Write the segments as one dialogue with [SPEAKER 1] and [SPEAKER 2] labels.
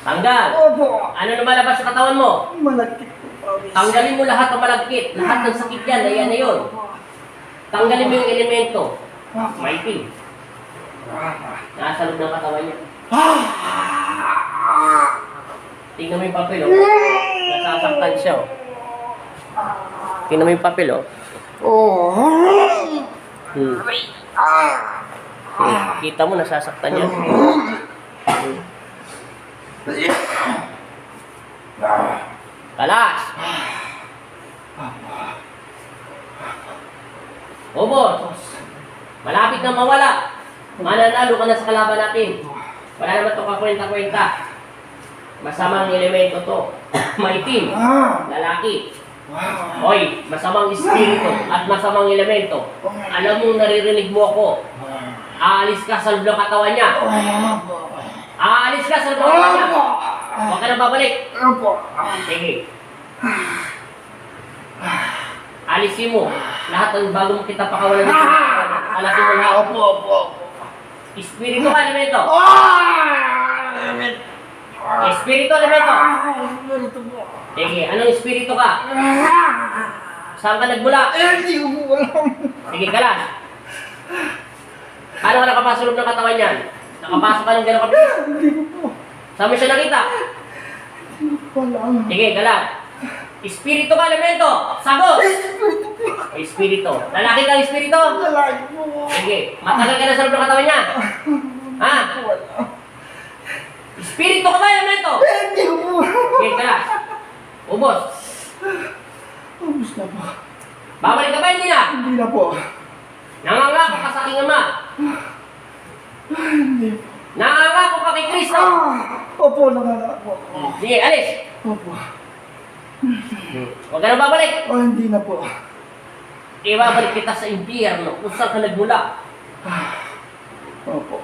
[SPEAKER 1] Tanggal.
[SPEAKER 2] Opo.
[SPEAKER 1] Ano lumalabas sa katawan mo?
[SPEAKER 2] Malagkit po, promise.
[SPEAKER 1] Tanggalin mo lahat ng malagkit. Lahat ng sakit yan. Ayan na yun. Tanggalin mo yung elemento. Maitim. Nasa loob ng katawan niya. Tingnan mo yung papel, oh. Nasasaktan siya, oh. Tingnan mo yung papel, oh. Kita mo, nasasaktan yan. Kalas! Ubos! Malapit na mawala. Mananalo ka na sa kalaban natin. Wala naman ito kakwenta-kwenta. Masamang elemento to. Maitim. Lalaki. Hoy, masamang espiritu at masamang elemento. Alam mo, naririnig mo ako. Aalis ka sa loob ng katawan niya. Aalis ka sa loob ng katawan niya. Huwag ka na babalik. Sige. Alisin mo. Lahat ng bago mo kita pakawalan ng alasin mo lahat. Espiritu ka, elemento. Espiritu, elemento. Sige, anong espiritu ka? Saan ka nagmula?
[SPEAKER 2] Hindi ko po alam.
[SPEAKER 1] Sige, kalas. Paano ka nakapasok loob ng katawan niyan? Nakapasok ka ng gano'ng kapit?
[SPEAKER 2] Hindi ko po.
[SPEAKER 1] Saan mo siya nakita?
[SPEAKER 2] Hindi ko alam.
[SPEAKER 1] Sige, kalas. Espiritu ka, elemento. Sagot! Espiritu. Lalaki ka, espiritu?
[SPEAKER 2] Lalaki po.
[SPEAKER 1] Sige, matagal ka na sa loob ng katawan niya. Ha? Espiritu ka ba, elemento?
[SPEAKER 2] Hindi ko po.
[SPEAKER 1] Sige, kalas. Ubos.
[SPEAKER 2] Ubus na po.
[SPEAKER 1] Babalik ka ba, hindi na?
[SPEAKER 2] Hindi na po.
[SPEAKER 1] Nangangako ka sa aking ama.
[SPEAKER 2] Hindi po.
[SPEAKER 1] Nangangako ka kay Kristo.
[SPEAKER 2] Opo, nangalak po.
[SPEAKER 1] Sige, alis.
[SPEAKER 2] Opo.
[SPEAKER 1] Huwag ka na babalik.
[SPEAKER 2] Hindi na po.
[SPEAKER 1] Ibabalik kita sa impyerno kung saan ka nagmula.
[SPEAKER 2] Opo.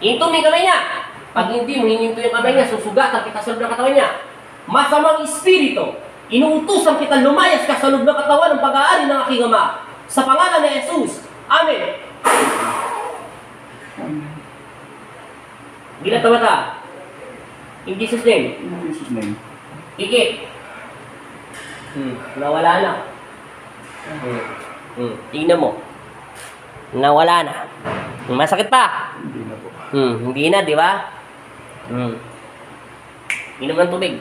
[SPEAKER 1] Hinto mo yung kamay niya. Pag hindi mo hininto yung kamay niya, susugatan kita sa loob ng katawan niya. Masamang espiritu, inuutusan kita lumayas ka sa loob ng katawan ng pag-aari ng aking ama. Sa pangalan ni Jesus. Amen. Ginatawa ka. In Jesus' name.
[SPEAKER 2] In Jesus' name.
[SPEAKER 1] Ikit. Nawala na. Tingnan mo. Nawala na. Masakit pa.
[SPEAKER 2] Hindi na po.
[SPEAKER 1] Hindi na, di ba? Inom ng tubig.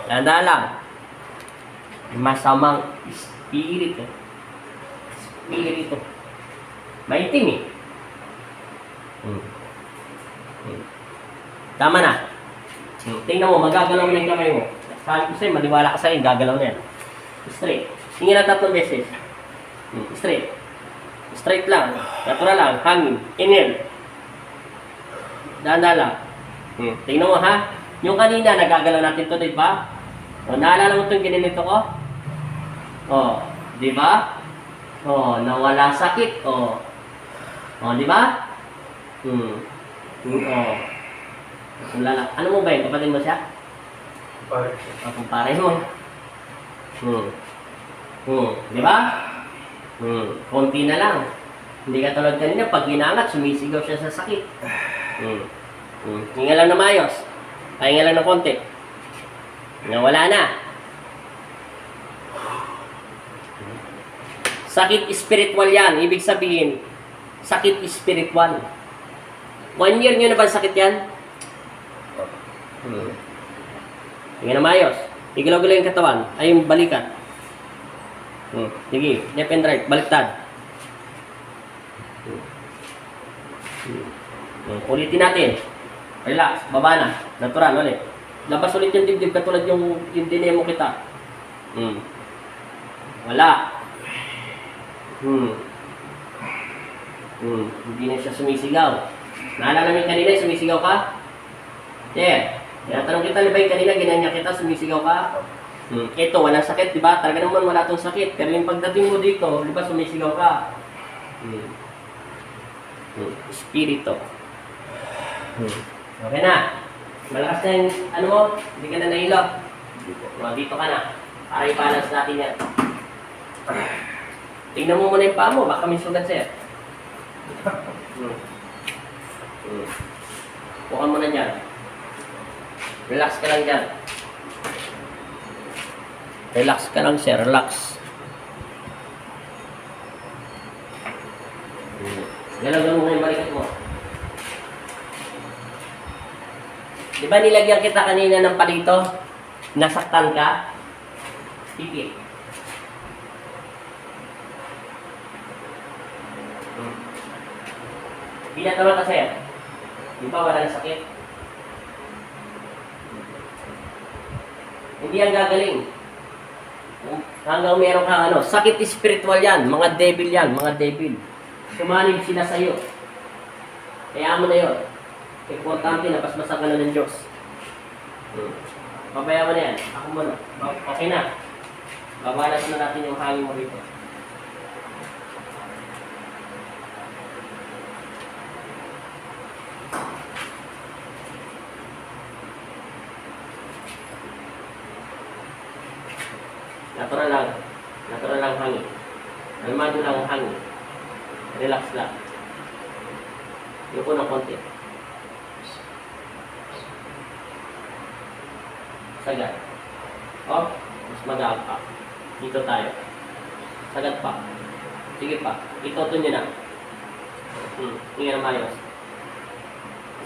[SPEAKER 1] Tanda lang. Masamang espiritu. Espiritu. Maitim eh. Tama na. Tingnan mo, magagalaw na yung kamay mo. Sabi ko sa'yo, maniwala ka sa'yo, gagalaw na yan. Straight. Tingin na 3 beses. Straight. Straight lang. Natural lang. Hangin. Inhale. Dahan-dahan lang. Tingnan mo ha. Yung kanina, nagagalaw natin to, di ba? O, naalala mo itong ginilito ko? O, di ba? O, nawala sakit. O, di ba? O. Ano mo ba yun? Kapatid mo siya? O, kumpare mo. Di ba? Konti na lang. Hindi ka tulad kanina, pag ginangat, sumisigaw siya sa sakit. Hinga lang na maayos. Pahinga lang ng konti. Nawala na. Sakit spiritual yan. Ibig sabihin, sakit spiritual. 1 year nyo na ba sakit yan? Hinga na maayos. Igalaw-galaw yung katawan. Ay, yung balikat. Sige, left and right, baliktad. Ulitin natin. Relax, baba na. Natural, ulit. Labas ulit yung dibdib katulad yung dinemo kita. Wala. Hindi na siya sumisigaw. Naalala mo kanina, sumisigaw ka? Yeah. Tinatanong kita, libay kanina, ginanya kita, sumisigaw ka? Ito, walang sakit, di ba? Talaga naman wala itong sakit. Pero yung pagdating mo dito, di ba sumisigaw ka? Espiritu. Okay na. Malakas na yung, ano mo, hindi ka na nahilo. Dito ka na. Para i-balance natin yan. Tingnan mo muna yung paa mo, baka may sugat sa'yo. Bukan mo na dyan. Relax ka lang dyan. Relax ka lang, sir. Relax. Galaw mo yung balikat mo. Di ba nilagyan kita kanina ng palito? Nasaktan ka? Pipit. Binatawa ka, sir. Di ba wala na sakit? Hindi yan gagaling. Hanggang meron kang ano, sakit spiritual yan, mga devil yan, mga devil. Sumanib sila sa'yo. Kaya mo na yun. Importante na pasbasan ka na ng Diyos. Babaya mo na yan. Ako muna. Okay na. Babalas na natin yung hangin mo rito. Natural lang. Natural lang hangin. Kalmado lang ang hangin. Relax lang. Yuko ng konti. Sagad. Oh, mas magaan pa. Dito tayo. Sagad pa. Sige pa. Itoto nyo na. Hinga na mayos.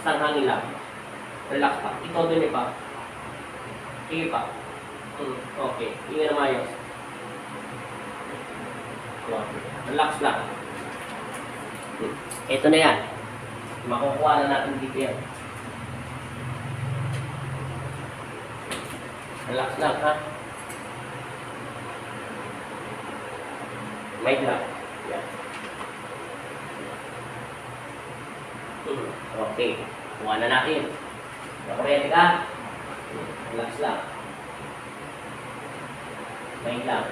[SPEAKER 1] Isang hangin lang. Relax pa. Itoto nyo pa. Sige pa. Okay. Hinga na mayos. Relax lang. Ito na yan. Makukuha na natin dito yan. Relax lang, ha? Mic lang. Yan. Okay. Kuha na natin. Ready ka? Relax lang. Mic lang.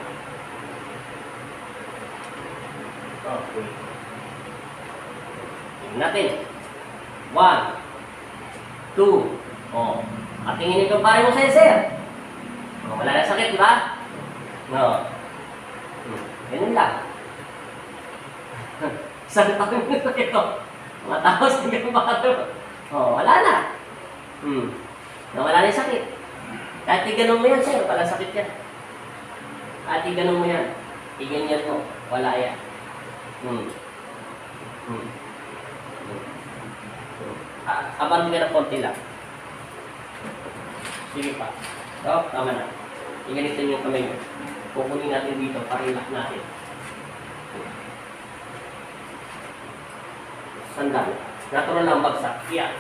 [SPEAKER 1] Okay. Tingnan natin. 1, 2. Oh. At tingin ito pare mo sa'yo, sir. Oh, wala na sakit, di ba? No. Ganun lang. Isang taon nito ito. Matapos, hindi ka makatulog. Oh, wala na. Nawala na yung sakit. Kahit ganun mo yan, sir, wala sakit yan. Kahit ganun mo yan. Iganyan mo. Wala yan. Abanti ka na konti lang. Sige pa. So, tama na. Iganitin yung kamay mo. Kukunin natin dito para ilak natin. Sandal. Natural lang bagsak. Yan.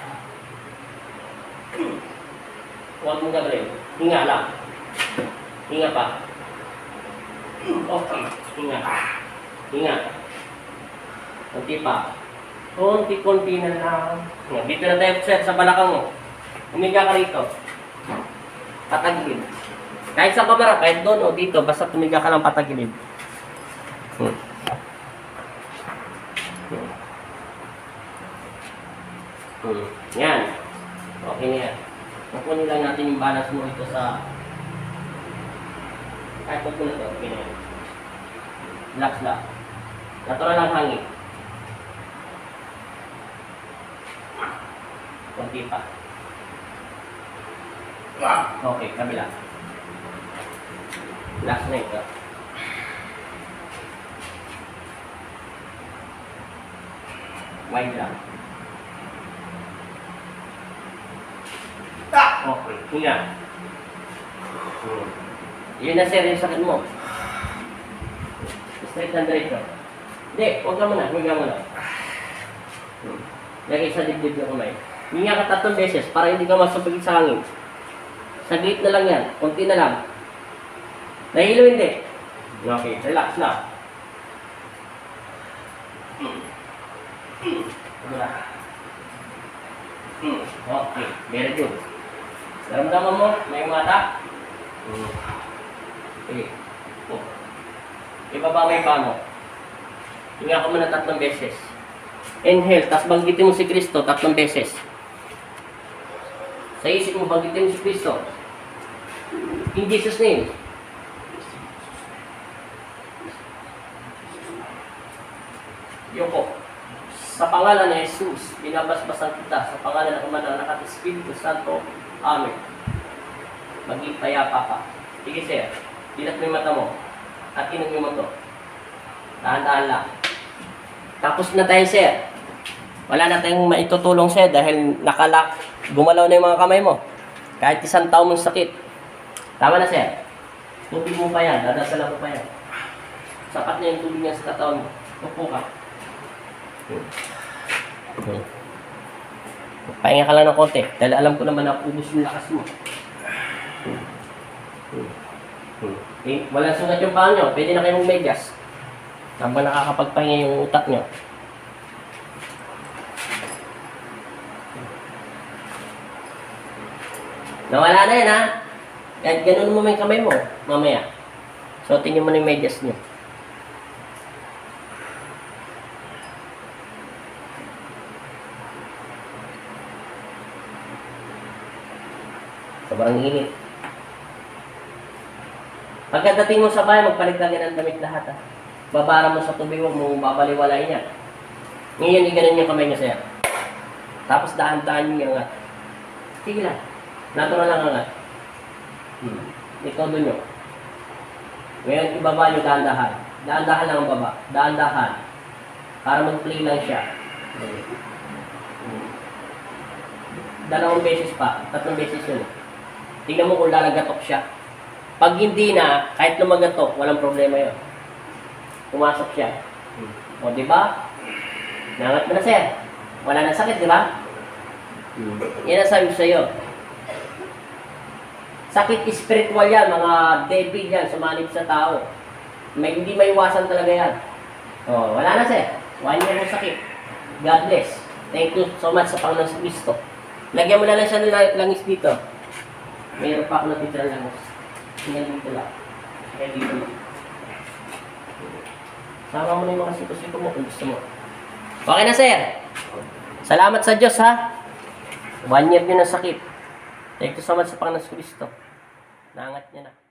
[SPEAKER 1] Huwag mong gagawin. Hinga lang. Hinga pa. Okay. Hinga. Hinga. Kunti pa. Kunti-kunti na lang. Dito na tayo, sir, sa balakang mo. Humiga ka rito. Patagilid. Kahit sa kamera, kahit doon o dito, basta tumiga ka lang patagilid. Yan. Okay na yan. Kukunin lang natin yung balance mo ito sa... Kahit huwag mo na ito. Okay na yan. Relax lang. Natural lang hangin. Kunti pa. Okay, kabila. Relax na ito. Wide lang. Okay, hinga. Yun na sir, yung sakit mo. Straight and diretso. Hindi, huwag ka muna, huwag ka muna. Lagay sa dibdib yung kamay. Hinga ka 3 beses para hindi ka masupagit sa hangin. Saglit na lang yan. Kunti na lang. Nahilo hindi. Okay, relax na. Okay, very good. Daramdaman mo, may mata. Okay. Ibaba mo yung paa mo. Hinga ka muna 3 beses. Inhale, tapos banggitin mo si Kristo 3 beses. Sa isip mo, banggitin mo si Kristo. In Jesus' name. Yoko. sa pangalan ni Jesus, binabasbasan kita sa pangalan ng Ama ng Anak at Espiritu Santo. Amen. Maging payapa ka. Sige sir, dilat mo yung mata mo at inom mo to. Dahan-dahan lang. Tapos na tayo sir. Wala na tayong maitutulong sir dahil gumalaw na yung mga kamay mo. Kahit 1 taon mong sakit. Tama na sir. Tubig mo pa yan, dadasalan mo pa yan. Sapat na yung tubig niya sa katawan mo. Upo ka. Pahinga ka lang ng konti dahil alam ko naman na ubus yung lakas mo. Okay. Walang sugat yung paa nyo. Pwede na kayong medyas. Habang nakakapagpahinga yung utak nyo. Nawala na yan ha. Kahit ganun mo may kamay mo. Mamaya. So tingnan mo na yung medyas nyo. Sobrang init. Pagkadating mo sa bahay, magpalit ka ng damit lahat. Babara mo sa tubig, huwag mong babaliwalain yan. Ngayon, iganon yung kamay niya sa'yo. Tapos daan-daan yung angat. Sige lang. Natural lang angat. Ito doon nyo. Ngayon, ibaba nyo dahan-dahan. Dahan-dahan lang ang baba. Dahan-dahan. Para mag-play lang siya. 2 beses pa. 3 beses yun. Tingnan mo kung lalagatok siya. Pag hindi na, kahit lumagatok, walang problema yun. Pumasok siya. O, di ba? Nangat mo na, sir. Wala nang sakit, di ba? Yan ang sabi ko sa'yo. Sakit spiritual yan, mga devil yan, sumanib sa tao. Hindi maiwasan talaga yan. O, wala na, sir. 1 year ng sakit. God bless. Thank you so much sa Panginoon sa Kristo. Lagyan mo na lang siya ng langis dito. Mayroon pa ako natitira ng langis. Tingnan dito lang. Kaya dito lang. Sama mo na yung mga sito-sito mo kung gusto mo. Okay na, sir. Salamat sa Diyos, ha. 1 year din ng sakit. Thank you so much sa Panginoon sa Kristo. Naangat niya na.